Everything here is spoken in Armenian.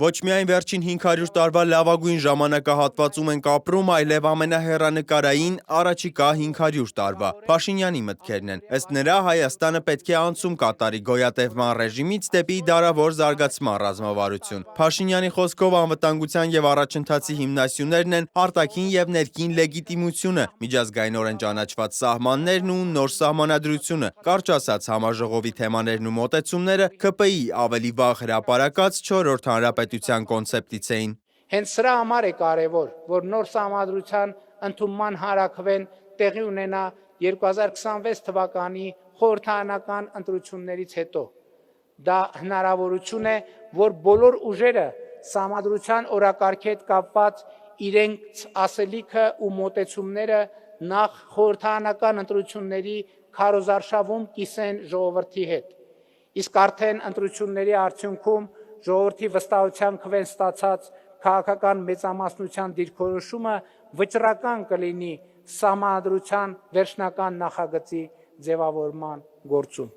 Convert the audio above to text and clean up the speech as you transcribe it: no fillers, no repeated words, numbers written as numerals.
Ոչ միայն վերջին 500 տարվա լավագույն ժամանակահատվածում ենք ապրում, այլև ամենահեռանկարային առաջիկա 500 տարվա։ Փաշինյանի մտքերն են։ Ըստ նրա, Հայաստանը պետք է անցում կատարի գոյատևման ռեժիմից դեպի դարավոր զարգացման ռազմավարություն։ Փաշինյանի խոսքով անվտանգության եւ առաջընթացի հիմնասյուներն են արտաքին եւ ներքին լեգիտիմությունը, միջազգայինորեն ճանաչված սահմաններն ու նոր սահմանադրությունը, կարճ ասած համաժողովի թեմաներն ու մոտեցումները ՔՊԻ-ի ավելի վաղ հրապարակած 4-րդ հանրապետության կոնցեպտից էին։ Հենց սրա համար է կարևոր, որ նոր սահմանադրության ընդունման հարաքվեն տեղի ունենա 2026 թվականի խորհրդարանական ընտրություններից հետո։ Դա հնարավորություն է, որ բոլոր ուժերը սահմանադրության օրակարգի հետ կապված իրենց ասելիքը ու մոտեցումները նախ խորհրդարանական ընտրությունների քարոզարշավում կիսեն ժողովրդի հետ։ Իսկ արդեն ընտրությունների արդյունքում ժողովրդի վստահության քվեն ստացած քաղաքական մեծամասնության դիրքորոշումը վճռական կլինի սահմանադրության վերջնական նախագծի ձևավորման գործում։